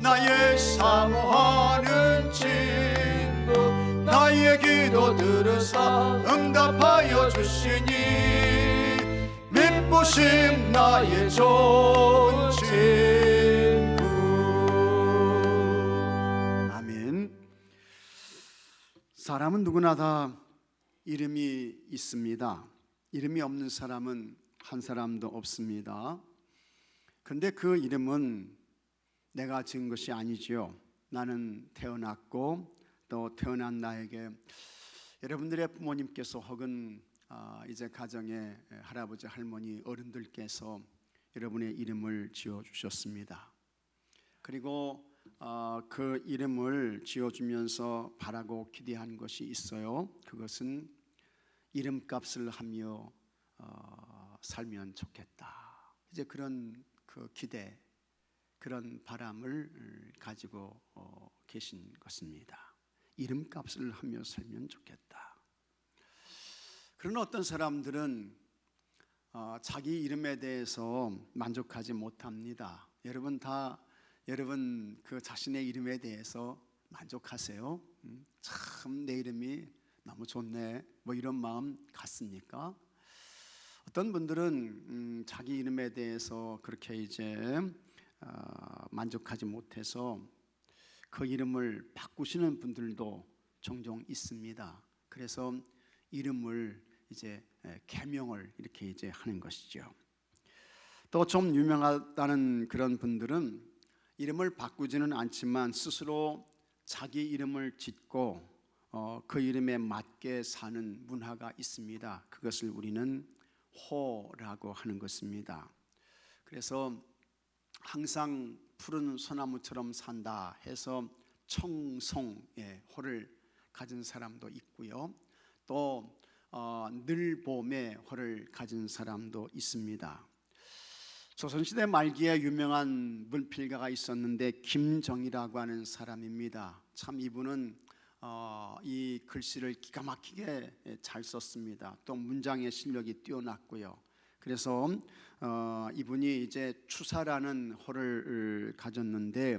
나의 사모하는 친구, 나의 기도 들으사 응답하여 주시니 믿부심 나의 좋은 친구. 아멘. 사람은 누구나 다 이름이 있습니다. 이름이 없는 사람은 한 사람도 없습니다. 그런데 그 이름은 내가 지은 것이 아니지요. 나는 태어났고 또 태어난 나에게 여러분들의 부모님께서 혹은 이제 가정의 할아버지 할머니 어른들께서 여러분의 이름을 지어주셨습니다. 그리고 그 이름을 지어주면서 바라고 기대한 것이 있어요. 그것은 이름값을 하며 살면 좋겠다. 이제 그런 그 기대, 그런 바람을 가지고 계신 것입니다. 이름값을 하며 살면 좋겠다. 그러나 어떤 사람들은 자기 이름에 대해서 만족하지 못합니다. 여러분 그 자신의 이름에 대해서 만족하세요? 참 내 이름이 너무 좋네, 뭐 이런 마음 갖습니까? 어떤 분들은 자기 이름에 대해서 그렇게 이제 만족하지 못해서 그 이름을 바꾸시는 분들도 종종 있습니다. 그래서 이름을 이제 개명을 이렇게 이제 하는 것이죠. 또 좀 유명하다는 그런 분들은 이름을 바꾸지는 않지만 스스로 자기 이름을 짓고 그 이름에 맞게 사는 문화가 있습니다. 그것을 우리는 호라고 하는 것입니다. 그래서 항상 푸른 소나무처럼 산다 해서 청송의 호를 가진 사람도 있고요. 또 늘 봄의 호를 가진 사람도 있습니다. 조선시대 말기에 유명한 문필가가 있었는데 김정이라고 하는 사람입니다. 참 이분은 이 글씨를 기가 막히게 잘 썼습니다. 또 문장의 실력이 뛰어났고요. 그래서 이분이 이제 추사라는 호를 가졌는데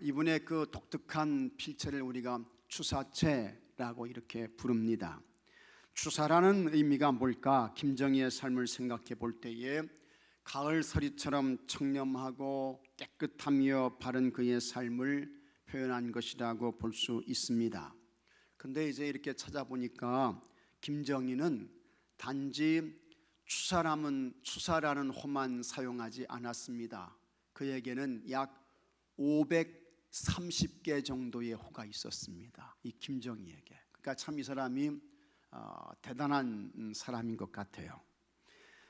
이분의 그 독특한 필체를 우리가 추사체라고 이렇게 부릅니다. 추사라는 의미가 뭘까? 김정희의 삶을 생각해 볼 때에 가을 서리처럼 청렴하고 깨끗하며 바른 그의 삶을 표현한 것이라고 볼 수 있습니다. 근데 이제 이렇게 찾아보니까 김정희는 단지 추사라는 호만 사용하지 않았습니다. 그에게는 약 530개 정도의 호가 있었습니다. 이 김정희에게. 그러니까 참 이 사람이 대단한 사람인 것 같아요.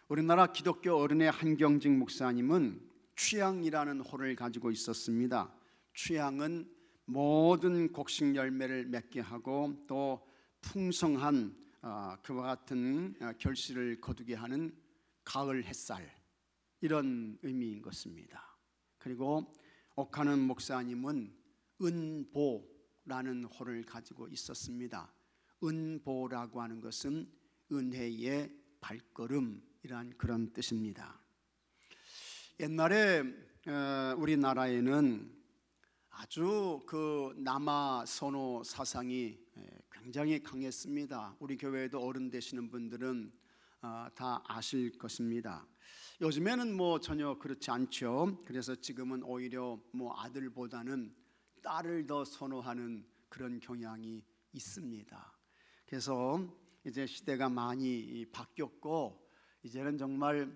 우리나라 기독교 어른의 한경직 목사님은 취향이라는 호를 가지고 있었습니다. 취향은 모든 곡식 열매를 맺게 하고 또 풍성한 그와 같은 결실을 거두게 하는 가을 햇살, 이런 의미인 것입니다. 그리고 옥하는 목사님은 은보라는 호를 가지고 있었습니다. 은보라고 하는 것은 은혜의 발걸음이란 그런 뜻입니다. 옛날에 우리나라에는 아주 그 남아 선호 사상이 굉장히 강했습니다. 우리 교회에도 어른 되시는 분들은 다 아실 것입니다. 요즘에는 뭐 전혀 그렇지 않죠. 그래서 지금은 오히려 뭐 아들보다는 딸을 더 선호하는 그런 경향이 있습니다. 그래서 이제 시대가 많이 바뀌었고 이제는 정말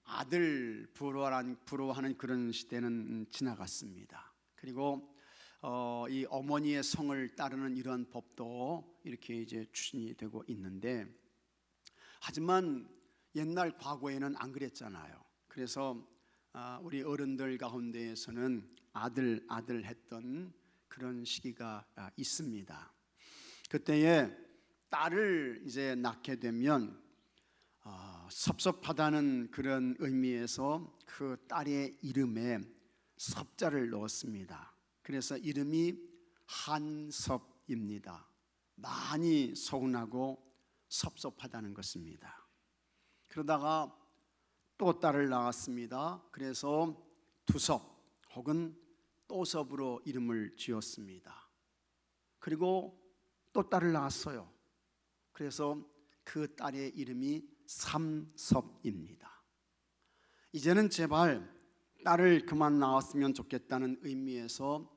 아들 부러워하는 그런 시대는 지나갔습니다. 그리고 이 어머니의 성을 따르는 이러한 법도 이렇게 이제 추진이 되고 있는데, 하지만 옛날 과거에는 안 그랬잖아요. 그래서 우리 어른들 가운데에서는 아들 했던 그런 시기가 있습니다. 그때에 딸을 이제 낳게 되면 섭섭하다는 그런 의미에서 그 딸의 이름에 섭자를 넣었습니다. 그래서 이름이 한섭입니다. 많이 서운하고 섭섭하다는 것입니다. 그러다가 또 딸을 낳았습니다. 그래서 두섭 혹은 또섭으로 이름을 지었습니다. 그리고 또 딸을 낳았어요. 그래서 그 딸의 이름이 삼섭입니다. 이제는 제발 딸을 그만 낳았으면 좋겠다는 의미에서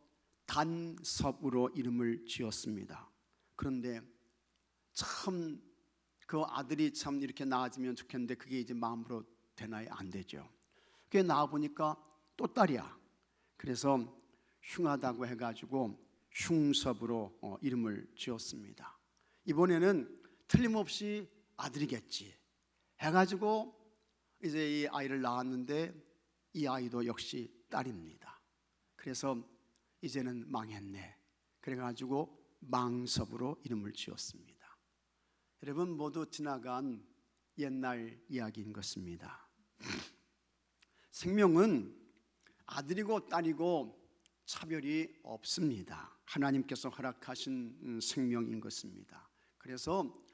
단섭으로 이름을 지었습니다. 그런데 참 그 아들이 참 이렇게 낳아지면 좋겠는데 그게 이제 마음으로 되나요? 안 되죠. 그게 낳아보니까 또 딸이야. 그래서 흉하다고 해가지고 흉섭으로 이름을 지었습니다. 이번에는 틀림없이 아들이겠지 해가지고 이제 이 아이를 낳았는데 이 아이도 역시 딸입니다. 그래서 이제는 망했네. 그래가지고 망섭으로 이름을 지었습니다. 여러분, 모두 지나간 옛날 이야기인 것입니다. 생명은 아들이고 딸이고 차별이 없습니다. 하나님께서 허락하신 생명인 것입니다. 그래서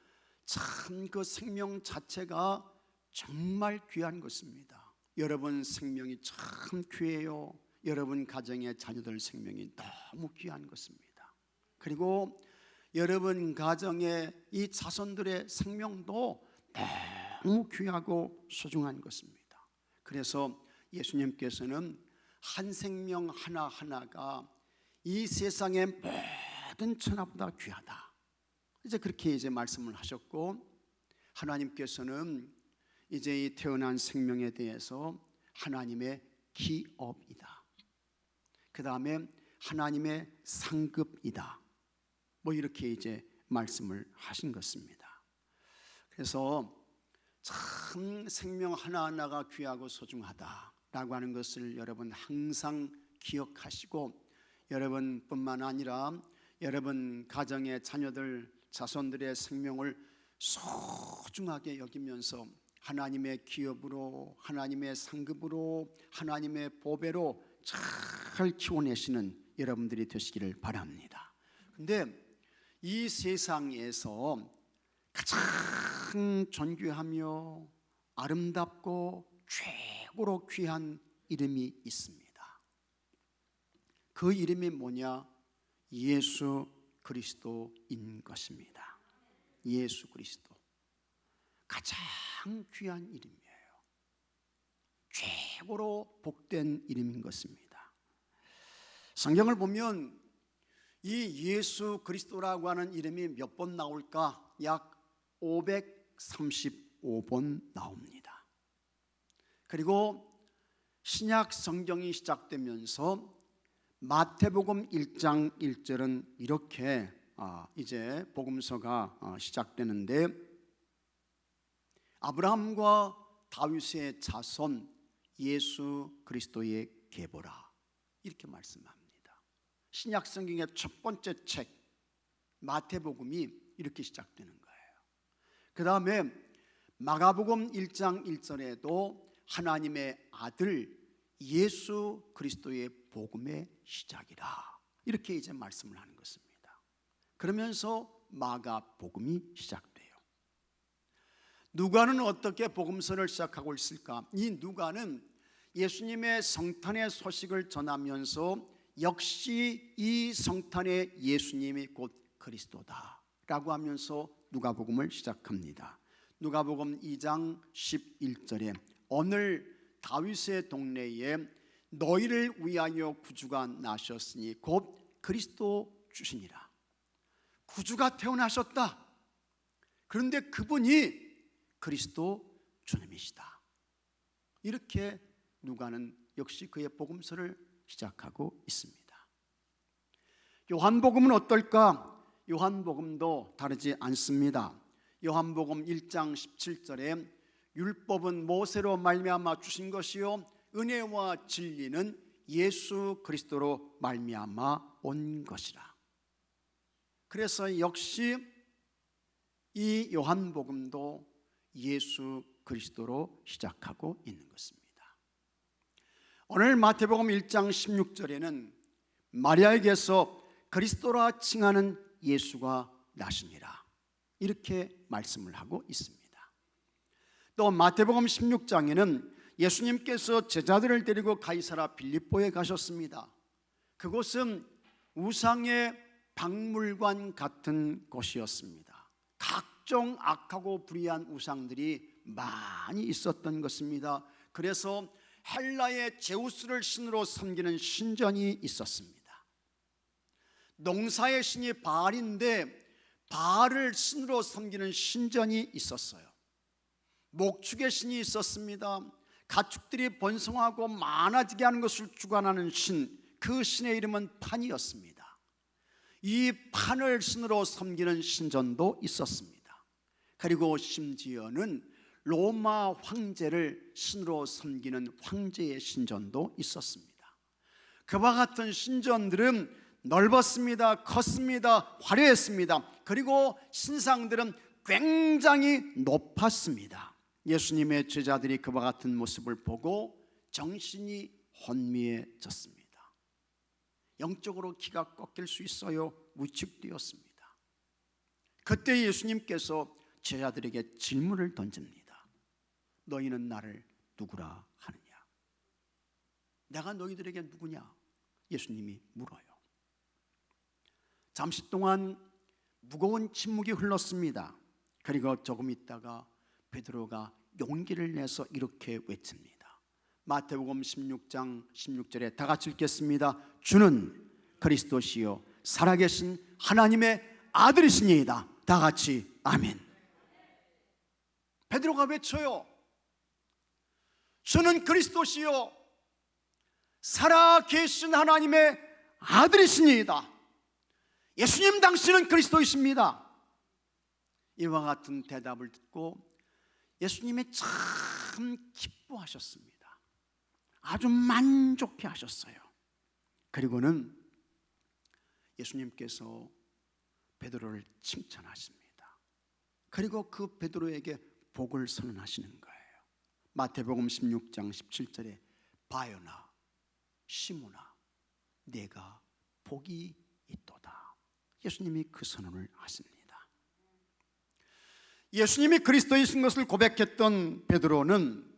참 그 생명 자체가 정말 귀한 것입니다. 여러분 생명이 참 귀해요. 여러분 가정의 자녀들 생명이 너무 귀한 것입니다. 그리고 여러분 가정의 이 자손들의 생명도 너무 귀하고 소중한 것입니다. 그래서 예수님께서는 한 생명 하나하나가 이 세상의 모든 천하보다 귀하다. 이제 그렇게 이제 말씀을 하셨고, 하나님께서는 이제 이 태어난 생명에 대해서 하나님의 기업이다. 그 다음에 하나님의 상급이다. 뭐 이렇게 이제 말씀을 하신 것입니다. 그래서 참 생명 하나하나가 귀하고 소중하다라고 하는 것을 여러분 항상 기억하시고, 여러분뿐만 아니라 여러분 가정의 자녀들, 자손들의 생명을 소중하게 여기면서 하나님의 기업으로, 하나님의 상급으로, 하나님의 보배로 잘 키워내시는 여러분들이 되시기를 바랍니다. 근데 이 세상에서 가장 존귀하며 아름답고 최고로 귀한 이름이 있습니다. 그 이름이 뭐냐? 예수 그리스도인 것입니다. 예수 그리스도, 가장 귀한 이름이에요. 최고로 복된 이름인 것입니다. 성경을 보면 이 예수 그리스도라고 하는 이름이 몇 번 나올까? 약 535번 나옵니다. 그리고 신약 성경이 시작되면서 마태복음 1장 1절은 이렇게 이제 복음서가 시작되는데, 아브라함과 다윗의 자손 예수 그리스도의 계보라, 이렇게 말씀합니다. 신약 성경의 첫 번째 책 마태복음이 이렇게 시작되는 거예요. 그 다음에 마가복음 1장 1절에도 하나님의 아들 예수 그리스도의 복음의 시작이라, 이렇게 이제 말씀을 하는 것입니다. 그러면서 마가복음이 시작돼요. 누가는 어떻게 복음서를 시작하고 있을까? 이 누가는 예수님의 성탄의 소식을 전하면서 역시 이 성탄의 예수님이 곧 그리스도다 라고 하면서 누가복음을 시작합니다. 누가복음 2장 11절에 오늘 다윗의 동네에 너희를 위하여 구주가 나셨으니 곧 그리스도 주시니라. 구주가 태어나셨다. 그런데 그분이 그리스도 주님이시다. 이렇게 누가는 역시 그의 복음서를 시작하고 있습니다. 요한복음은 어떨까? 요한복음도 다르지 않습니다. 요한복음 1장 17절에 율법은 모세로 말미암아 주신 것이요 은혜와 진리는 예수 그리스도로 말미암아 온 것이라. 그래서 역시 이 요한복음도 예수 그리스도로 시작하고 있는 것입니다. 오늘 마태복음 1장 16절에는 마리아에게서 그리스도라 칭하는 예수가 나시니라, 이렇게 말씀을 하고 있습니다. 또 마태복음 16장에는 예수님께서 제자들을 데리고 가이사라 빌립보에 가셨습니다. 그곳은 우상의 박물관 같은 곳이었습니다. 각종 악하고 불의한 우상들이 많이 있었던 것입니다. 그래서 헬라의 제우스를 신으로 섬기는 신전이 있었습니다. 농사의 신이 바알인데 바알을 신으로 섬기는 신전이 있었어요. 목축의 신이 있었습니다. 가축들이 번성하고 많아지게 하는 것을 주관하는 신, 그 신의 이름은 판이었습니다. 이 판을 신으로 섬기는 신전도 있었습니다. 그리고 심지어는 로마 황제를 신으로 섬기는 황제의 신전도 있었습니다. 그와 같은 신전들은 넓었습니다. 컸습니다. 화려했습니다. 그리고 신상들은 굉장히 높았습니다. 예수님의 제자들이 그와 같은 모습을 보고 정신이 혼미해졌습니다. 영적으로 기가 꺾일 수 있어요. 위축되었습니다. 그때 예수님께서 제자들에게 질문을 던집니다. 너희는 나를 누구라 하느냐? 내가 너희들에게 누구냐? 예수님이 물어요. 잠시 동안 무거운 침묵이 흘렀습니다. 그리고 조금 있다가 베드로가 용기를 내서 이렇게 외칩니다. 마태복음 16장 16절에 다 같이 읽겠습니다. 주는 그리스도시요 살아계신 하나님의 아들이시니이다. 다 같이 아멘. 베드로가 외쳐요. 주는 그리스도시요 살아계신 하나님의 아들이시니이다. 예수님 당신은 그리스도이십니다. 이와 같은 대답을 듣고 예수님이 참 기뻐하셨습니다. 아주 만족해 하셨어요. 그리고는 예수님께서 베드로를 칭찬하십니다. 그리고 그 베드로에게 복을 선언하시는 거예요. 마태복음 16장 17절에 바요나 시몬아 네가 복이 있도다. 예수님이 그 선언을 하십니다. 예수님이 그리스도이신 것을 고백했던 베드로는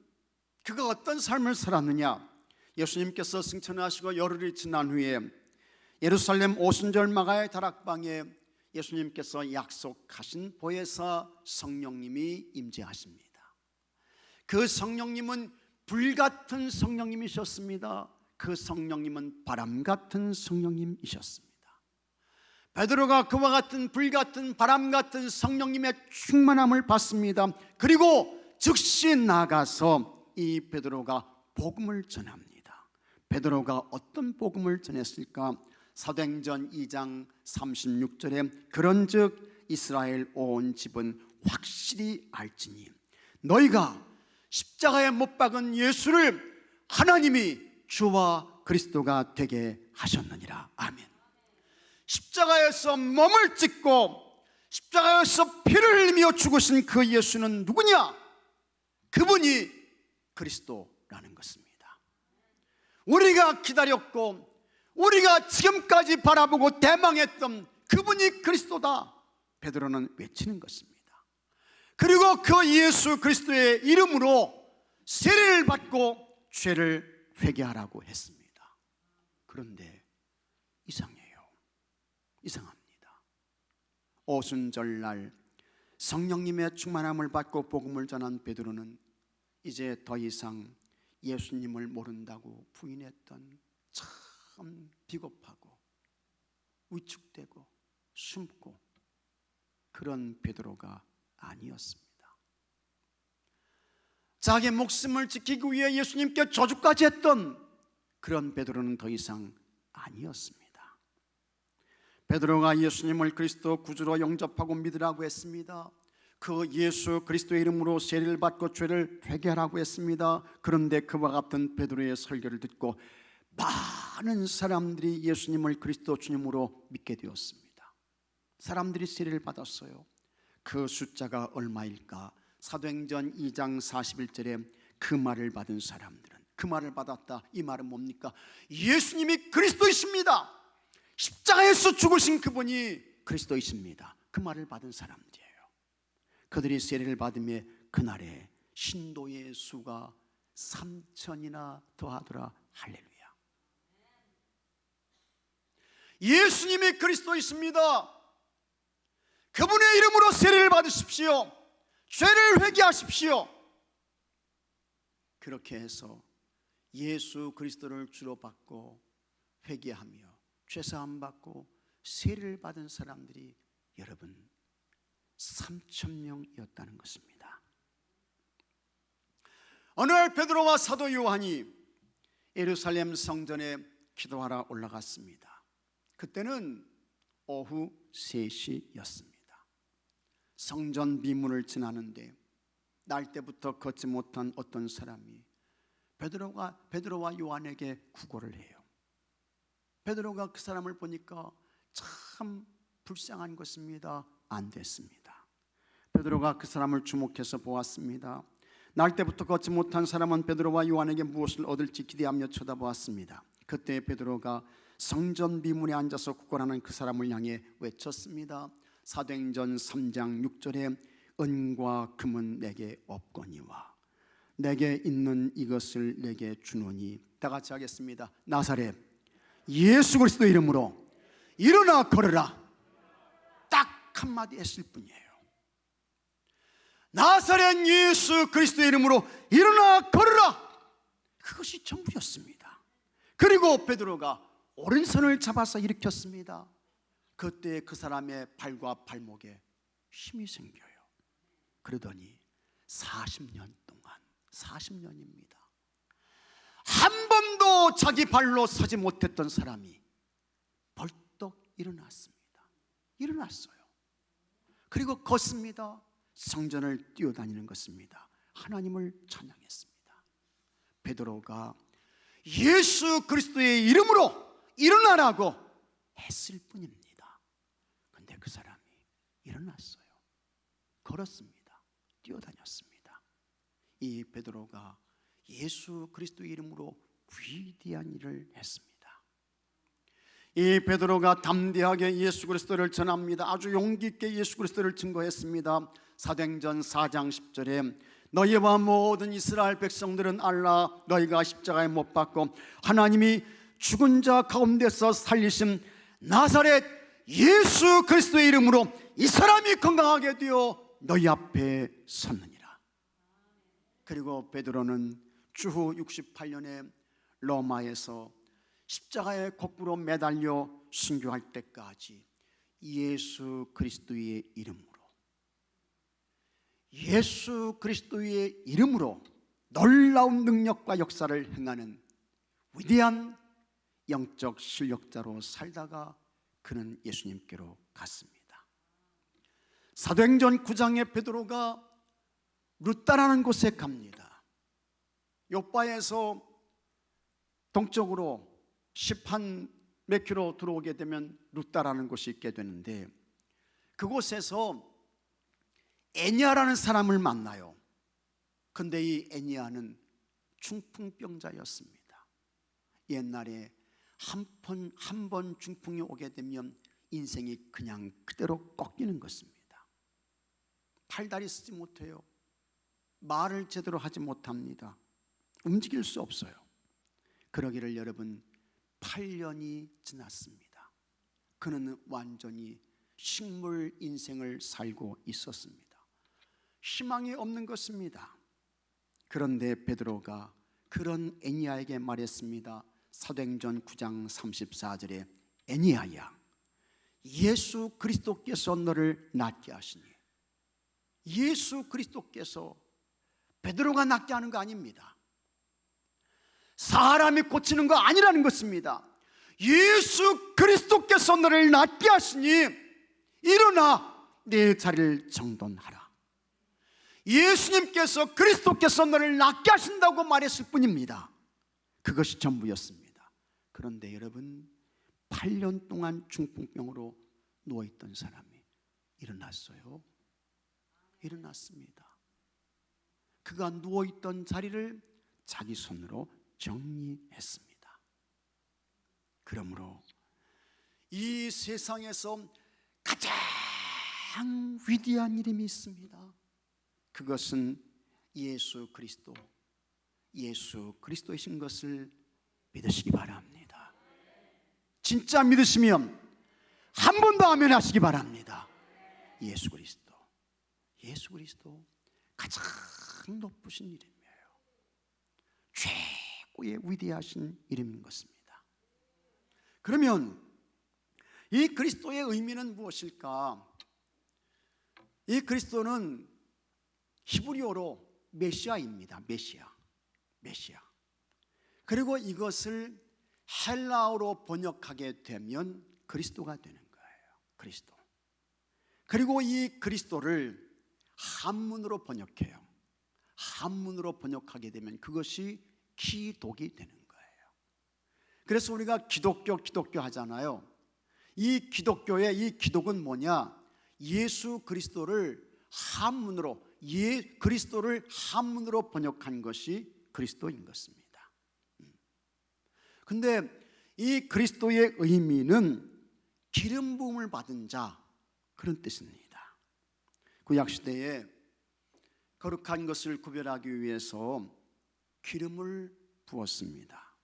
그가 어떤 삶을 살았느냐? 예수님께서 승천하시고 열흘이 지난 후에 예루살렘 오순절 마가의 다락방에 예수님께서 약속하신 보혜사 성령님이 임재하십니다. 그 성령님은 불같은 성령님이셨습니다. 그 성령님은 바람 같은 성령님이셨습니다. 베드로가 그와 같은 불같은 바람 같은 성령님의 충만함을 받습니다. 그리고 즉시 나가서 이 베드로가 복음을 전합니다. 베드로가 어떤 복음을 전했을까? 사도행전 2장 36절에 그런즉 이스라엘 온 집은 확실히 알지니 너희가 십자가에 못 박은 예수를 하나님이 주와 그리스도가 되게 하셨느니라. 아멘. 십자가에서 몸을 찢고 십자가에서 피를 흘리며 죽으신 그 예수는 누구냐? 그분이 그리스도라는 것입니다. 우리가 기다렸고 우리가 지금까지 바라보고 대망했던 그분이 그리스도다. 베드로는 외치는 것입니다. 그리고 그 예수 그리스도의 이름으로 세례를 받고 죄를 회개하라고 했습니다. 그런데 이상합니다. 오순절날 성령님의 충만함을 받고 복음을 전한 베드로는 이제 더 이상 예수님을 모른다고 부인했던 참 비겁하고 위축되고 숨고 그런 베드로가 아니었습니다. 자기 목숨을 지키기 위해 예수님께 저주까지 했던 그런 베드로는 더 이상 아니었습니다. 베드로가 예수님을 그리스도 구주로 영접하고 믿으라고 했습니다. 그 예수 그리스도의 이름으로 세례를 받고 죄를 회개하라고 했습니다. 그런데 그와 같은 베드로의 설교를 듣고 많은 사람들이 예수님을 그리스도 주님으로 믿게 되었습니다. 사람들이 세례를 받았어요. 그 숫자가 얼마일까? 사도행전 2장 41절에 그 말을 받은 사람들은, 그 말을 받았다, 이 말은 뭡니까? 예수님이 그리스도이십니다. 십자가에서 죽으신 그분이 그리스도이십니다. 그 말을 받은 사람들이에요. 그들이 세례를 받으며 그날에 신도의 수가 3,000이나 더하더라. 할렐루야. 예수님이 그리스도이십니다. 그분의 이름으로 세례를 받으십시오. 죄를 회개하십시오. 그렇게 해서 예수 그리스도를 주로 받고 회개하며 죄사함 받고 세례를 받은 사람들이 여러분 3,000명이었다는 것입니다. 어느 날 베드로와 사도 요한이 예루살렘 성전에 기도하러 올라갔습니다. 그때는 오후 3시였습니다. 성전 비문을 지나는데 날 때부터 걷지 못한 어떤 사람이 베드로와 요한에게 구걸을 해요. 베드로가 그 사람을 보니까 참 불쌍한 것입니다. 안 됐습니다. 베드로가 그 사람을 주목해서 보았습니다. 날 때부터 걷지 못한 사람은 베드로와 요한에게 무엇을 얻을지 기대하며 쳐다보았습니다. 그때 베드로가 성전 비문에 앉아서 구걸하는 그 사람을 향해 외쳤습니다. 사도행전 3장 6절에 은과 금은 내게 없거니와 내게 있는 이것을 내게 주노니, 다 같이 하겠습니다. 나사렛 예수 그리스도 이름으로 일어나 걸으라. 딱 한마디 했을 뿐이에요. 나사렛 예수 그리스도 이름으로 일어나 걸으라. 그것이 전부였습니다. 그리고 베드로가 오른손을 잡아서 일으켰습니다. 그때 그 사람의 발과 발목에 힘이 생겨요. 그러더니 40년 동안, 40년입니다. 한 번도 자기 발로 서지 못했던 사람이 벌떡 일어났습니다. 일어났어요. 그리고 걷습니다. 성전을 뛰어다니는 것입니다. 하나님을 찬양했습니다. 베드로가 예수 그리스도의 이름으로 일어나라고 했을 뿐입니다. 그런데 그 사람이 일어났어요. 걸었습니다. 뛰어다녔습니다. 이 베드로가 예수 그리스도의 이름으로 위대한 일을 했습니다. 이 베드로가 담대하게 예수 그리스도를 전합니다. 아주 용기 있게 예수 그리스도를 증거했습니다. 사도행전 4장 10절에 너희와 모든 이스라엘 백성들은 알라. 너희가 십자가에 못 박고 하나님이 죽은 자 가운데서 살리신 나사렛 예수 그리스도의 이름으로 이 사람이 건강하게 되어 너희 앞에 섰느니라. 그리고 베드로는 주후 68년에 로마에서 십자가에 거꾸로 매달려 순교할 때까지 예수 그리스도의 이름으로, 예수 그리스도의 이름으로 놀라운 능력과 역사를 행하는 위대한 영적 실력자로 살다가 그는 예수님께로 갔습니다. 사도행전 9장에 베드로가 루다라는 곳에 갑니다. 요바에서 동쪽으로 10한 몇 킬로 들어오게 되면 루다라는 곳이 있게 되는데, 그곳에서 애니아라는 사람을 만나요. 근데 이 애니아는 중풍병자였습니다. 옛날에 한 번 중풍이 오게 되면 인생이 그냥 그대로 꺾이는 것입니다. 팔다리 쓰지 못해요. 말을 제대로 하지 못합니다. 움직일 수 없어요. 그러기를 여러분 8년이 지났습니다. 그는 완전히 식물 인생을 살고 있었습니다. 희망이 없는 것입니다. 그런데 베드로가 그런 애니아에게 말했습니다. 사도행전 9장 34절에 애니아야, 예수 그리스도께서 너를 낫게 하시니. 예수 그리스도께서 베드로가 낫게 하는 거 아닙니다. 사람이 고치는 거 아니라는 것입니다. 예수 그리스도께서 너를 낫게 하시니 일어나 내 자리를 정돈하라. 예수님께서, 그리스도께서 너를 낫게 하신다고 말했을 뿐입니다. 그것이 전부였습니다. 그런데 여러분 8년 동안 중풍병으로 누워있던 사람이 일어났어요. 일어났습니다. 그가 누워있던 자리를 자기 손으로 정리했습니다. 그러므로 이 세상에서 가장 위대한 이름이 있습니다. 그것은 예수 그리스도, 예수 그리스도이신 것을 믿으시기 바랍니다. 진짜 믿으시면 한 번 더 아멘 하시기 바랍니다. 예수 그리스도, 예수 그리스도 가장 높으신 이름이에요. 최고의 위대하신 이름인 것입니다. 그러면 이 그리스도의 의미는 무엇일까? 이 그리스도는 히브리어로 메시아입니다. 메시아. 그리고 이것을 헬라어로 번역하게 되면 그리스도가 되는 거예요. 그리스도. 그리고 이 그리스도를 한문으로 번역해요. 한문으로 번역하게 되면 그것이 기독이 되는 거예요. 그래서 우리가 기독교 하잖아요. 이 기독교의 이 기독은 뭐냐? 예수 그리스도를 한문으로 그리스도를 한문으로 번역한 것이 그리스도인 것입니다. 근데 이 그리스도의 의미는 기름 부음을 받은 자, 그런 뜻입니다. 구약 시대에 거룩한 것을 구별하기 위해서 기름을 부었습니다.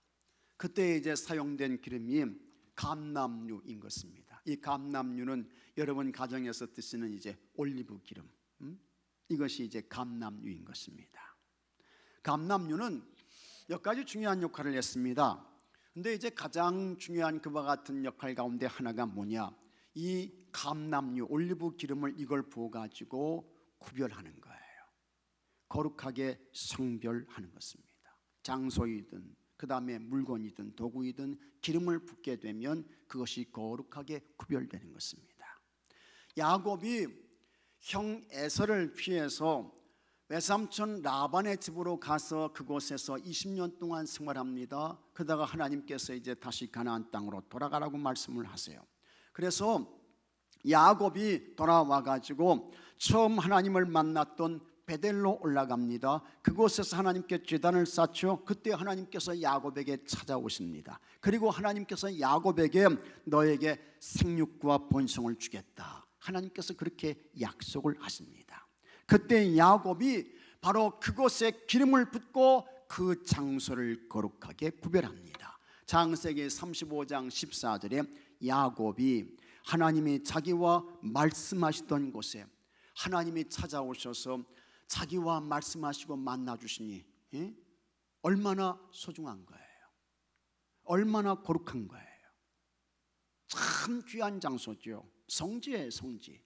그때 이제 사용된 기름이 감람유인 것입니다. 이 감람유는 여러분 가정에서 드시는 이제 올리브 기름, 이것이 이제 감람유인 것입니다. 감람유는 몇 가지 중요한 역할을 했습니다. 근데 이제 가장 중요한 그와 같은 역할 가운데 하나가 뭐냐? 이 감람유, 올리브 기름을 이걸 부어가지고 구별하는 거예요. 거룩하게 성별하는 것입니다. 장소이든 그 다음에 물건이든 도구이든 기름을 붓게 되면 그것이 거룩하게 구별되는 것입니다. 야곱이 형 에서를 피해서 외삼촌 라반의 집으로 가서 그곳에서 20년 동안 생활합니다. 그러다가 하나님께서 이제 다시 가나안 땅으로 돌아가라고 말씀을 하세요. 그래서 야곱이 돌아와 가지고 처음 하나님을 만났던 베델로 올라갑니다. 그곳에서 하나님께 제단을 쌓죠. 그때 하나님께서 야곱에게 찾아오십니다. 그리고 하나님께서 야곱에게 너에게 생육과 번성을 주겠다, 하나님께서 그렇게 약속을 하십니다. 그때 야곱이 바로 그곳에 기름을 붓고 그 장소를 거룩하게 구별합니다. 창세기 35장 14절에 야곱이 하나님이 자기와 말씀하시던 곳에 하나님이 찾아오셔서 자기와 말씀하시고 만나주시니 얼마나 소중한 거예요. 얼마나 거룩한 거예요. 참 귀한 장소죠. 성지예요, 성지.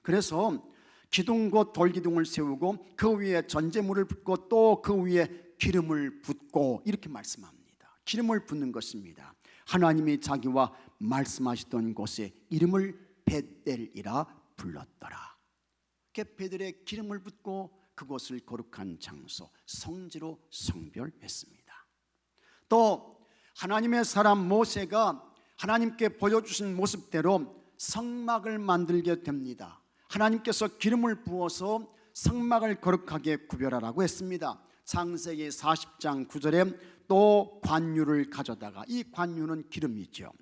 그래서 기둥과 돌기둥을 세우고 그 위에 전제물을 붓고 또 그 위에 기름을 붓고 이렇게 말씀합니다. 기름을 붓는 것입니다. 하나님이 자기와 말씀하시던 곳에 이름을 베델이라 불렀더라. 베델에 기름을 붓고 그곳을 거룩한 장소, 성지로 성별했습니다. 또 하나님의 사람 모세가 하나님께 보여주신 모습대로 성막을 만들게 됩니다. 하나님께서 기름을 부어서 성막을 거룩하게 구별하라고 했습니다. 창세기 40장 9절에 또 관유를 가져다가, 이 관유는 기름이죠,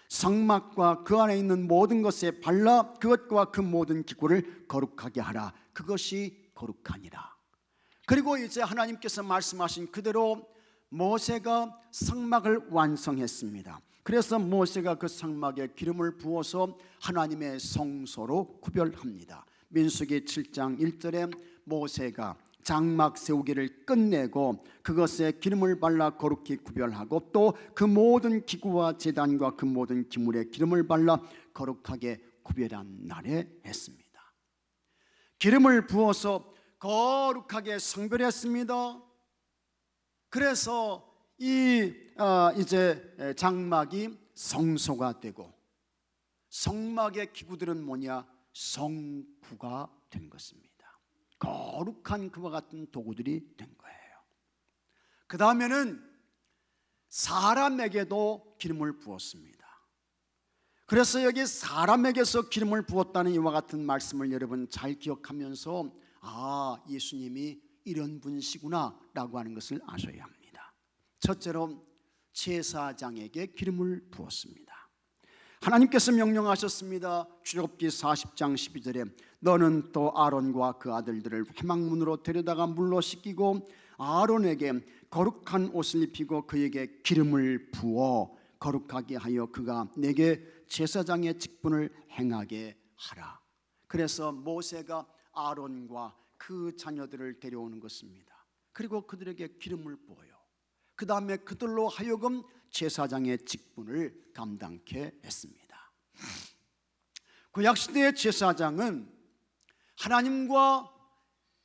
성막과 그 안에 있는 모든 것에 발라 그것과 그 모든 기구를 거룩하게 하라. 그것이 거룩하니라. 그리고 이제 하나님께서 말씀하신 그대로 모세가 성막을 완성했습니다. 그래서 모세가 그 성막에 기름을 부어서 하나님의 성소로 구별합니다. 민수기 7장 1절에 모세가 장막 세우기를 끝내고 그것에 기름을 발라 거룩히 구별하고 또 그 모든 기구와 제단과 그 모든 기물에 기름을 발라 거룩하게 구별한 날에 했습니다. 기름을 부어서 거룩하게 성별했습니다. 그래서 이제 장막이 성소가 되고 성막의 기구들은 뭐냐? 성구가 된 것입니다. 거룩한 그와 같은 도구들이 된 거예요. 그 다음에는 사람에게도 기름을 부었습니다. 그래서 여기 사람에게서 기름을 부었다는 이와 같은 말씀을 여러분 잘 기억하면서 예수님이 이런 분이시구나 라고 하는 것을 아셔야 합니다. 첫째로 제사장에게 기름을 부었습니다. 하나님께서 명령하셨습니다. 출애굽기 40장 12절에 너는 또 아론과 그 아들들을 회막문으로 데려다가 물로 씻기고 아론에게 거룩한 옷을 입히고 그에게 기름을 부어 거룩하게 하여 그가 내게 제사장의 직분을 행하게 하라. 그래서 모세가 아론과 그 자녀들을 데려오는 것입니다. 그리고 그들에게 기름을 부어요. 그 다음에 그들로 하여금 제사장의 직분을 감당케 했습니다. 구약시대의 제사장은 하나님과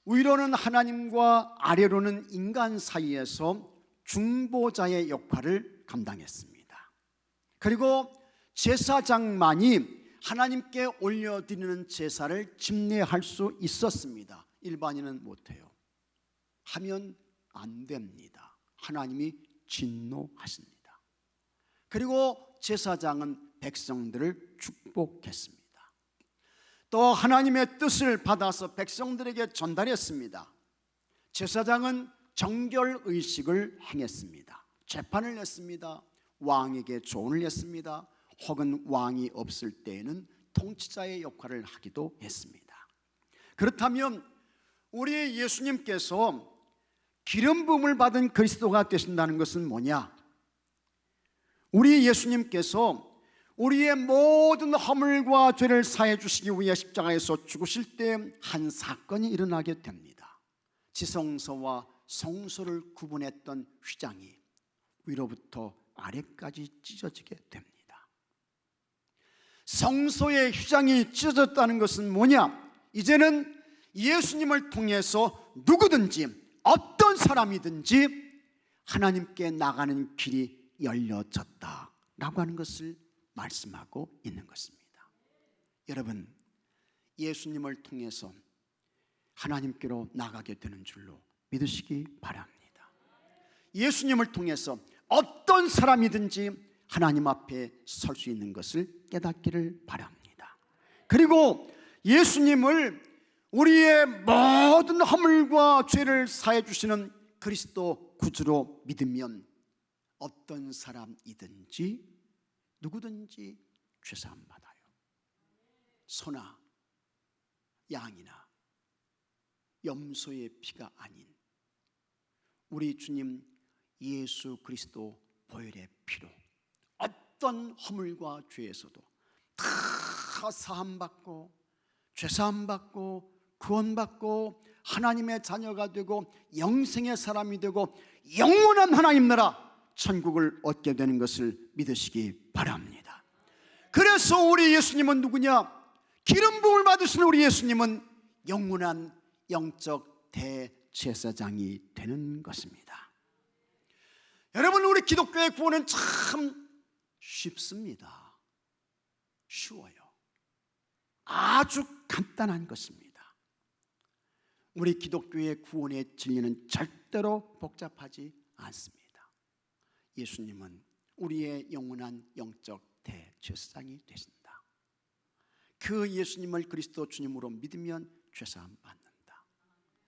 위로는 하나님과 아래로는 인간 사이에서 중보자의 역할을 감당했습니다. 그리고 제사장만이 하나님께 올려드리는 제사를 집례할 수 있었습니다. 일반인은 못해요. 하면 안 됩니다. 하나님이 진노하십니다. 그리고 제사장은 백성들을 축복했습니다. 또 하나님의 뜻을 받아서 백성들에게 전달했습니다. 제사장은 정결의식을 행했습니다. 재판을 했습니다. 왕에게 조언을 했습니다. 혹은 왕이 없을 때에는 통치자의 역할을 하기도 했습니다. 그렇다면 우리 예수님께서 기름 부음을 받은 그리스도가 되신다는 것은 뭐냐? 우리 예수님께서 우리의 모든 허물과 죄를 사해 주시기 위해 십자가에서 죽으실 때 한 사건이 일어나게 됩니다. 지성소와 성소를 구분했던 휘장이 위로부터 아래까지 찢어지게 됩니다. 성소의 휘장이 찢어졌다는 것은 뭐냐? 이제는 예수님을 통해서 누구든지 어떤 사람이든지 하나님께 나가는 길이 열려졌다라고 하는 것을 말씀하고 있는 것입니다. 여러분, 예수님을 통해서 하나님께로 나가게 되는 줄로 믿으시기 바랍니다. 예수님을 통해서 어떤 사람이든지 하나님 앞에 설 수 있는 것을 깨닫기를 바랍니다. 그리고 예수님을 우리의 모든 허물과 죄를 사해 주시는 그리스도 구주로 믿으면 어떤 사람이든지 누구든지 죄사함 받아요. 소나 양이나 염소의 피가 아닌 우리 주님 예수 그리스도 보혈의 피로 어떤 허물과 죄에서도 다 사함받고 죄사함받고 구원받고 하나님의 자녀가 되고 영생의 사람이 되고 영원한 하나님 나라 천국을 얻게 되는 것을 믿으시기 바랍니다. 그래서 우리 예수님은 누구냐? 기름 부음을 받으신 우리 예수님은 영원한 영적 대제사장이 되는 것입니다. 여러분, 우리 기독교의 구원은 참 쉽습니다. 쉬워요. 아주 간단한 것입니다. 우리 기독교의 구원의 진리는 절대로 복잡하지 않습니다. 예수님은 우리의 영원한 영적 대제사장이 되신다. 그 예수님을 그리스도 주님으로 믿으면 죄사함 받는다.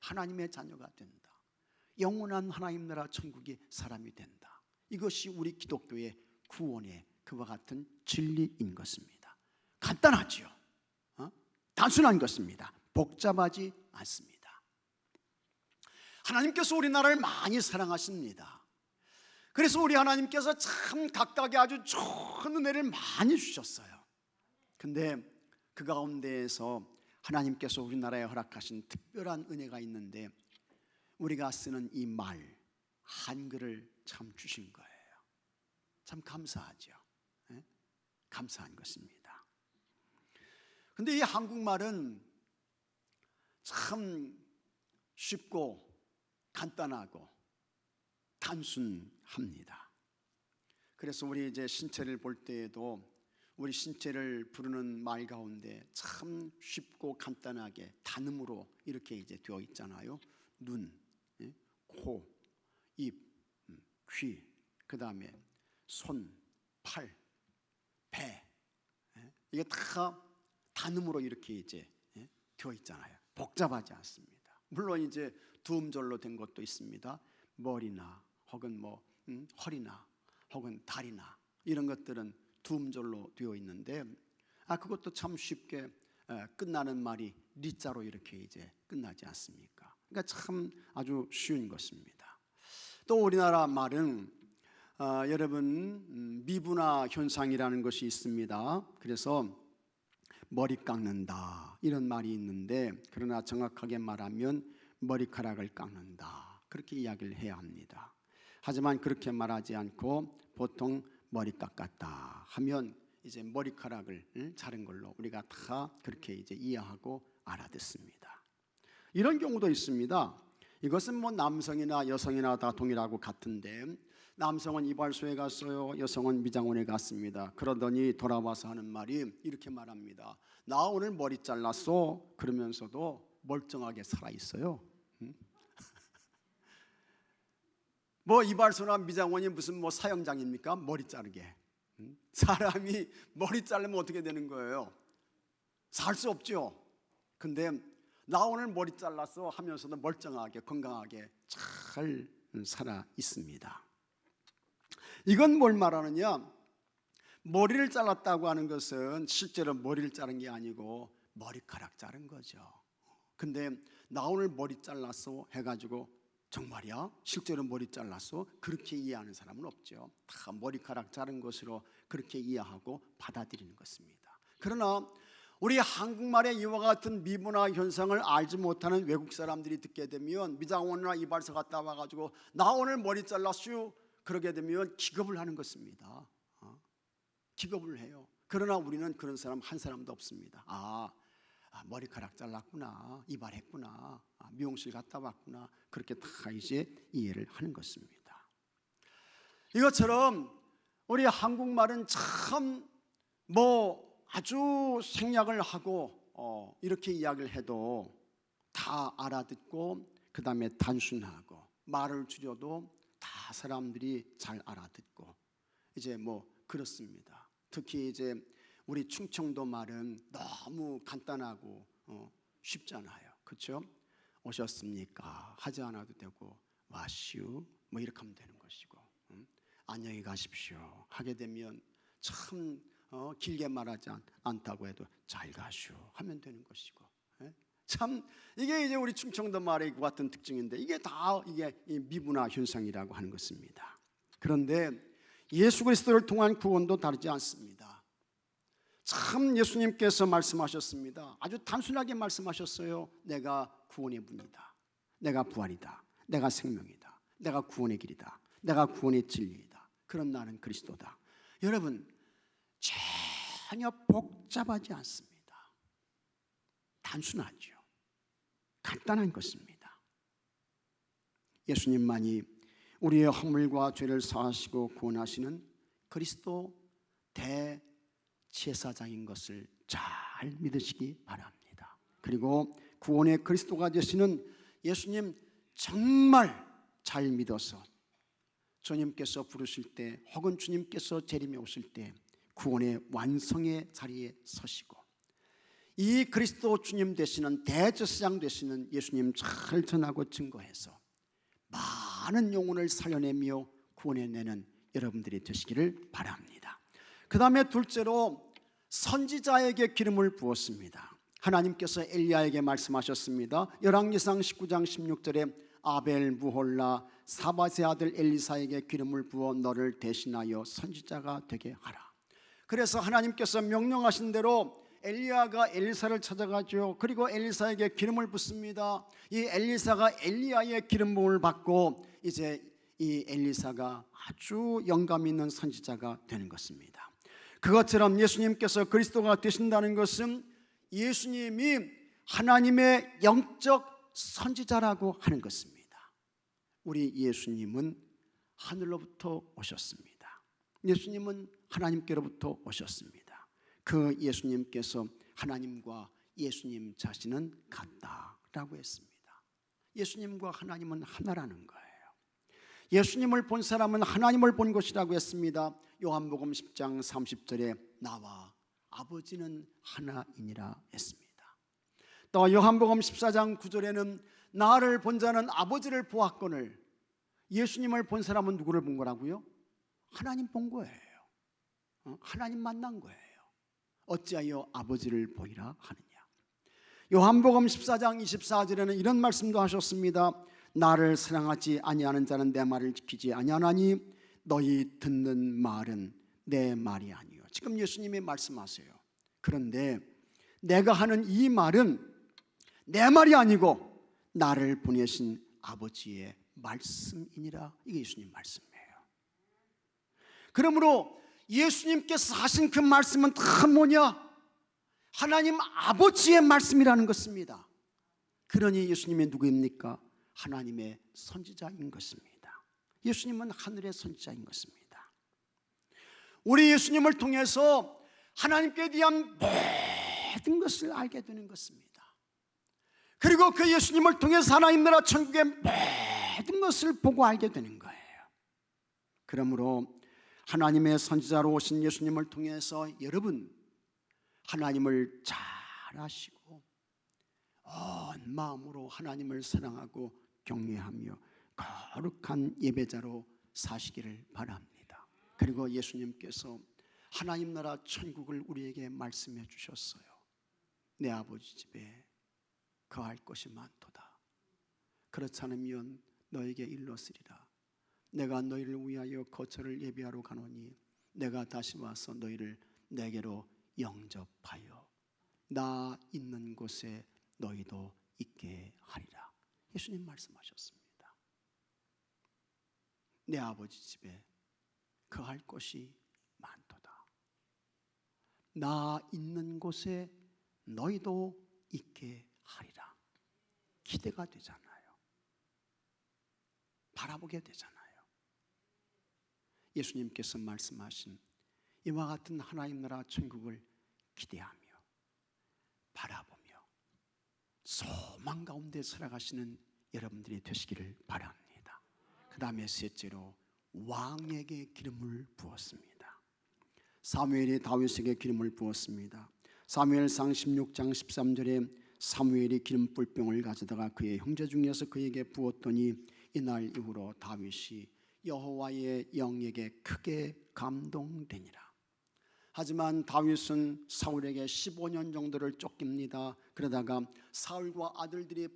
하나님의 자녀가 된다. 영원한 하나님 나라 천국의 사람이 된다. 이것이 우리 기독교의 구원의 그와 같은 진리인 것입니다. 간단하지요. 단순한 것입니다. 복잡하지 않습니다. 하나님께서 우리나라를 많이 사랑하십니다. 그래서 우리 하나님께서 참 각각의 아주 좋은 은혜를 많이 주셨어요. 근데 그 가운데에서 하나님께서 우리나라에 허락하신 특별한 은혜가 있는데 우리가 쓰는 이 말, 한글을 참 주신 거예요. 참 감사하죠. 네? 감사한 것입니다. 근데 이 한국말은 참 쉽고 간단하고 단순합니다. 그래서 우리 이제 신체를 볼 때에도 우리 신체를 부르는 말 가운데 참 쉽고 간단하게 단음으로 이렇게 이제 되어 있잖아요. 눈, 코, 입, 귀, 그 다음에 손, 팔, 배, 이게 다 단음으로 이렇게 이제 되어 있잖아요. 복잡하지 않습니다. 물론 이제 두 음절로 된 것도 있습니다. 머리나 혹은 뭐 허리나 혹은 다리나 이런 것들은 두 음절로 되어 있는데 그것도 참 쉽게 끝나는 말이 리자로 이렇게 이제 끝나지 않습니까? 그러니까 참 아주 쉬운 것입니다. 또 우리나라 말은 여러분 미분화 현상이라는 것이 있습니다. 그래서 머리 깎는다 이런 말이 있는데, 그러나 정확하게 말하면 머리카락을 깎는다 그렇게 이야기를 해야 합니다. 하지만 그렇게 말하지 않고 보통 머리 깎았다 하면 이제 머리카락을 자른 걸로 우리가 다 그렇게 이제 이해하고 알아듣습니다. 이런 경우도 있습니다. 이것은 뭐 남성이나 여성이나 다 동일하고 같은데, 남성은 이발소에 갔어요. 여성은 미장원에 갔습니다. 그러더니 돌아와서 하는 말이 이렇게 말합니다. 나 오늘 머리 잘랐어. 그러면서도 멀쩡하게 살아있어요. 뭐 이발소나 미장원이 무슨 뭐 사형장입니까? 머리 자르게. 사람이 머리 자르면 어떻게 되는 거예요? 살 수 없죠. 근데 나 오늘 머리 잘랐어 하면서도 멀쩡하게 건강하게 잘 살아 있습니다. 이건 뭘 말하느냐? 머리를 잘랐다고 하는 것은 실제로 머리를 자른 게 아니고 머리카락 자른 거죠. 근데 나 오늘 머리 잘랐어 해가지고 정말이야? 실제로 머리 잘랐어? 그렇게 이해하는 사람은 없죠. 다 머리카락 자른 것으로 그렇게 이해하고 받아들이는 것입니다. 그러나 우리 한국말의 이와 같은 미문화 현상을 알지 못하는 외국 사람들이 듣게 되면, 미장원이나 이발소 갔다 와가지고 나 오늘 머리 잘랐슈 그러게 되면 기겁을 하는 것입니다. 기겁을 해요. 그러나 우리는 그런 사람 한 사람도 없습니다. 머리카락 잘랐구나, 이발했구나, 미용실 갔다 왔구나, 그렇게 다 이제 이해를 하는 것입니다. 이것처럼 우리 한국말은 참 아주 생략을 하고 이렇게 이야기를 해도 다 알아듣고, 그 다음에 단순하고 말을 줄여도 다 사람들이 잘 알아듣고 이제 그렇습니다. 특히 이제 우리 충청도 말은 너무 간단하고 쉽잖아요. 그렇죠? 오셨습니까? 하지 않아도 되고, 와슈 이렇게 하면 되는 것이고, 안녕히 가십시오 하게 되면 참 길게 말하지 않다고 해도 잘 가슈 하면 되는 것이고, 참 이게 이제 우리 충청도 말의 같은 특징인데, 이게 다 이게 미문화 현상이라고 하는 것입니다. 그런데 예수 그리스도를 통한 구원도 다르지 않습니다. 참 예수님께서 말씀하셨습니다. 아주 단순하게 말씀하셨어요. 내가 구원의 문이다, 내가 부활이다, 내가 생명이다, 내가 구원의 길이다, 내가 구원의 진리이다. 그런 나는 그리스도다. 여러분, 전혀 복잡하지 않습니다. 단순하죠. 간단한 것입니다. 예수님만이 우리의 허물과 죄를 사하시고 구원하시는 그리스도 대제사장인 것을 잘 믿으시기 바랍니다. 그리고 구원의 그리스도가 되시는 예수님 정말 잘 믿어서 주님께서 부르실 때, 혹은 주님께서 재림에 오실 때 구원의 완성의 자리에 서시고, 이 그리스도 주님 되시는 대제사장 되시는 예수님 잘 전하고 증거해서 많은 영혼을 살려내며 구원해내는 여러분들이 되시기를 바랍니다. 그 다음에 둘째로 선지자에게 기름을 부었습니다. 하나님께서 엘리야에게 말씀하셨습니다. 열왕기상 19장 16절에 아벨, 무홀라, 사밧의 아들 엘리사에게 기름을 부어 너를 대신하여 선지자가 되게 하라. 그래서 하나님께서 명령하신 대로 엘리야가 엘리사를 찾아가죠. 그리고 엘리사에게 기름을 붓습니다. 이 엘리사가 엘리야의 기름 부음을 받고 이제 이 엘리사가 아주 영감 있는 선지자가 되는 것입니다. 그것처럼 예수님께서 그리스도가 되신다는 것은 예수님이 하나님의 영적 선지자라고 하는 것입니다. 우리 예수님은 하늘로부터 오셨습니다. 예수님은 하나님께로부터 오셨습니다. 그 예수님께서 하나님과 예수님 자신은 같다라고 했습니다. 예수님과 하나님은 하나라는 거예요. 예수님을 본 사람은 하나님을 본 것이라고 했습니다. 요한복음 10장 30절에 나와 아버지는 하나이니라 했습니다. 또 요한복음 14장 9절에는 나를 본 자는 아버지를 보았거늘, 예수님을 본 사람은 누구를 본 거라고요? 하나님 본 거예요. 하나님 만난 거예요. 어찌하여 아버지를 보이라 하느냐. 요한복음 14장 24절에는 이런 말씀도 하셨습니다. 나를 사랑하지 아니하는 자는 내 말을 지키지 아니하나니 너희 듣는 말은 내 말이 아니요. 지금 예수님이 말씀하세요. 그런데 내가 하는 이 말은 내 말이 아니고 나를 보내신 아버지의 말씀이니라. 이게 예수님 말씀이에요. 그러므로 예수님께서 하신 그 말씀은 다 뭐냐? 하나님 아버지의 말씀이라는 것입니다. 그러니 예수님이 누구입니까? 하나님의 선지자인 것입니다. 예수님은 하늘의 선지자인 것입니다. 우리 예수님을 통해서 하나님께 대한 모든 것을 알게 되는 것입니다. 그리고 그 예수님을 통해서 하나님 나라 천국의 모든 것을 보고 알게 되는 거예요. 그러므로 하나님의 선지자로 오신 예수님을 통해서 여러분 하나님을 잘 아시고 온 마음으로 하나님을 사랑하고 경외하며 거룩한 예배자로 사시기를 바랍니다. 그리고 예수님께서 하나님 나라 천국을 우리에게 말씀해 주셨어요. 내 아버지 집에 거할 것이 많도다. 그렇지 않으면 너에게 일렀으리라. 내가 너희를 위하여 거처를 예비하러 가노니 내가 다시 와서 너희를 내게로 영접하여 나 있는 곳에 너희도 있게 하리라. 예수님 말씀하셨습니다. 내 아버지 집에 거할 것이 많도다. 나 있는 곳에 너희도 있게 하리라. 기대가 되잖아요. 바라보게 되잖아요. 예수님께서 말씀하신 이와 같은 하나님 나라 천국을 기대하며 바라보며 소망 가운데 살아가시는 여러분들이 되시기를 바랍니다. 그 다음에 셋째로 왕에게 기름을 부었습니다. 사무엘이 다윗에게 기름을 부었습니다. 사무엘상 16장 13절에 사무엘이 기름 뿔병을 가져다가 그의 형제 중에서 그에게 부었더니 이날 이후로 다윗이 여호와의 영에게 크게 감동되니라. 하지만 다윗은 사울에게 15년 정도를 쫓깁니다. 그러다가 사울과 아들들이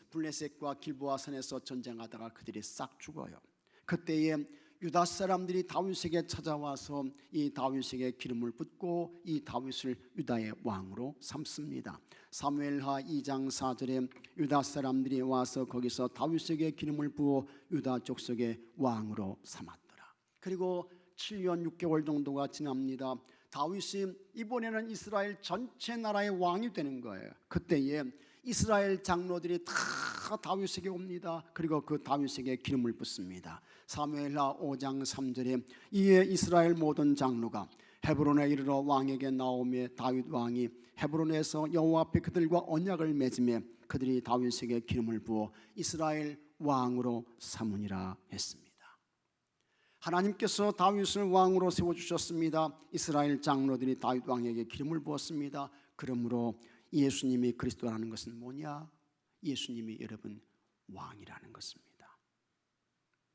블레셋과 길보아 산에서 전쟁하다가 그들이 싹 죽어요. 그때에 유다 사람들이 다윗에게 찾아와서 이 다윗에게 기름을 붓고 이 다윗을 유다의 왕으로 삼습니다. 사무엘하 2장 4절에 유다 사람들이 와서 거기서 다윗에게 기름을 부어 유다 족속의 왕으로 삼았더라. 그리고 7년 6개월 정도가 지납니다. 다윗이 이번에는 이스라엘 전체 나라의 왕이 되는 거예요. 그때에 이스라엘 장로들이 다 다윗에게 옵니다. 그리고 그 다윗에게 기름을 붓습니다. 사무엘하 5장 3절에 이에 이스라엘 모든 장로가 헤브론에 이르러 왕에게 나오며 다윗 왕이 헤브론에서 여호와 앞에 그들과 언약을 맺으며 그들이 다윗에게 기름을 부어 이스라엘 왕으로 삼으니라 했습니다. 하나님께서 다윗을 왕으로 세워주셨습니다. 이스라엘 장로들이 다윗 왕에게 기름을 부었습니다. 그러므로 예수님이 그리스도라는 것은 뭐냐? 예수님이 여러분 왕이라는 것입니다.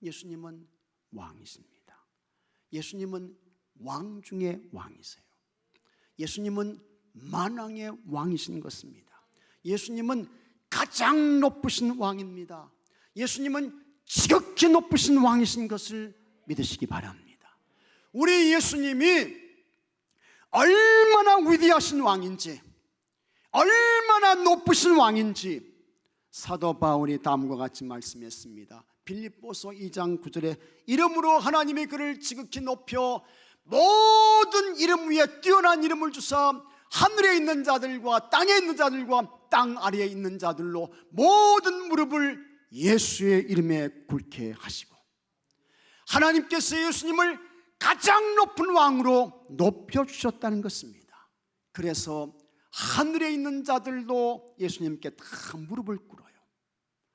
예수님은 왕이십니다. 예수님은 왕 중에 왕이세요. 예수님은 만왕의 왕이신 것입니다. 예수님은 가장 높으신 왕입니다. 예수님은 지극히 높으신 왕이신 것을 믿으시기 바랍니다. 우리 예수님이 얼마나 위대하신 왕인지, 얼마나 높으신 왕인지 사도 바울이 다음과 같이 말씀했습니다. 빌립보서 2장 9절에 이름으로 하나님이 그를 지극히 높여 모든 이름 위에 뛰어난 이름을 주사 하늘에 있는 자들과 땅에 있는 자들과 땅 아래에 있는 자들로 모든 무릎을 예수의 이름에 꿇게 하시고, 하나님께서 예수님을 가장 높은 왕으로 높여주셨다는 것입니다. 그래서 하늘에 있는 자들도 예수님께 다 무릎을 꿇어요.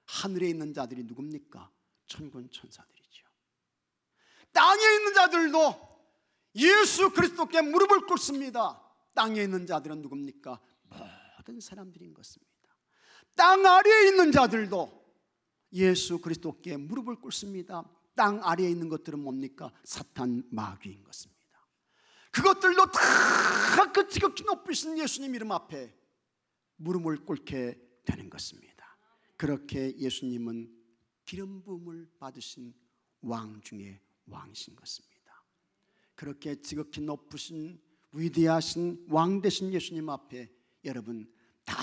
하늘에 있는 자들이 누굽니까? 천군 천사들이죠. 땅에 있는 자들도 예수 그리스도께 무릎을 꿇습니다. 땅에 있는 자들은 누굽니까? 모든 사람들인 것입니다. 땅 아래에 있는 자들도 예수 그리스도께 무릎을 꿇습니다. 땅 아래에 있는 것들은 뭡니까? 사탄 마귀인 것입니다. 그것들도 다 그 지극히 높으신 예수님 이름 앞에 무릎을 꿇게 되는 것입니다. 그렇게 예수님은 기름 부음을 받으신 왕 중에 왕이신 것입니다. 그렇게 지극히 높으신 위대하신 왕 되신 예수님 앞에 여러분 다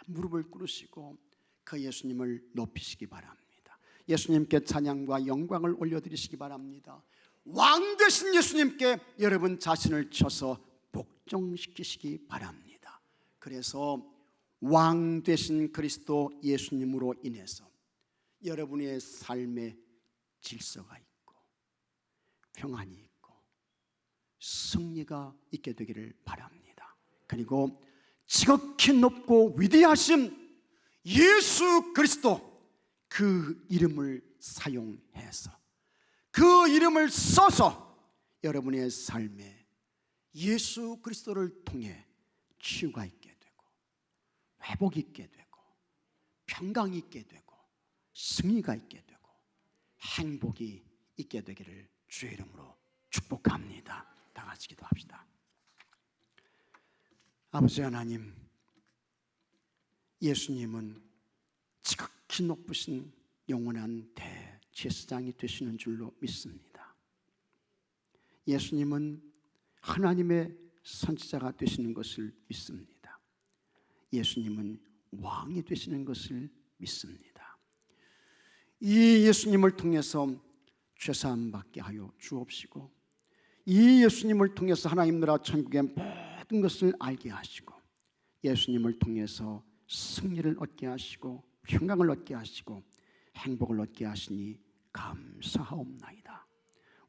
무릎을 꿇으시고 그 예수님을 높이시기 바랍니다. 예수님께 찬양과 영광을 올려드리시기 바랍니다. 왕 되신 예수님께 여러분 자신을 쳐서 복종시키시기 바랍니다. 그래서 왕 되신 그리스도 예수님으로 인해서 여러분의 삶에 질서가 있고 평안이 있고 승리가 있게 되기를 바랍니다. 그리고 지극히 높고 위대하신 예수 그리스도 그 이름을 사용해서 그 이름을 써서 여러분의 삶에 예수 그리스도를 통해 치유가 있게 되고 회복이 있게 되고 평강이 있게 되고 승리가 있게 되고 행복이 있게 되기를 주의 이름으로 축복합니다. 다 같이 기도합시다. 아버지 하나님, 예수님은 지극히 높으신 영원한 대제사장이 되시는 줄로 믿습니다. 예수님은 하나님의 선지자가 되시는 것을 믿습니다. 예수님은 왕이 되시는 것을 믿습니다. 이 예수님을 통해서 죄사함 받게 하여 주옵시고 이 예수님을 통해서 하나님 나라 천국의 모든 것을 알게 하시고 예수님을 통해서 승리를 얻게 하시고 평강을 얻게 하시고 행복을 얻게 하시니 감사하옵나이다.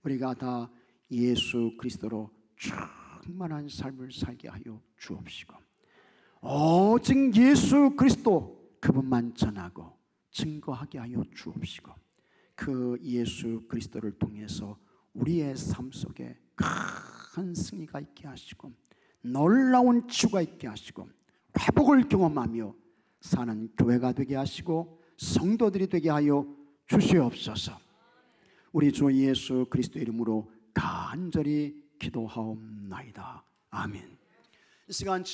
우리가 다 예수 그리스도로 충만한 삶을 살게 하여 주옵시고 오직 예수 그리스도 그분만 전하고 증거하게 하여 주옵시고 그 예수 그리스도를 통해서 우리의 삶 속에 큰 승리가 있게 하시고 놀라운 치유가 있게 하시고 회복을 경험하며 사는 교회가 되게 하시고 성도들이 되게 하여 주시옵소서. 우리 주 예수 그리스도 이름으로 간절히 기도하옵나이다. 아멘. 이 시간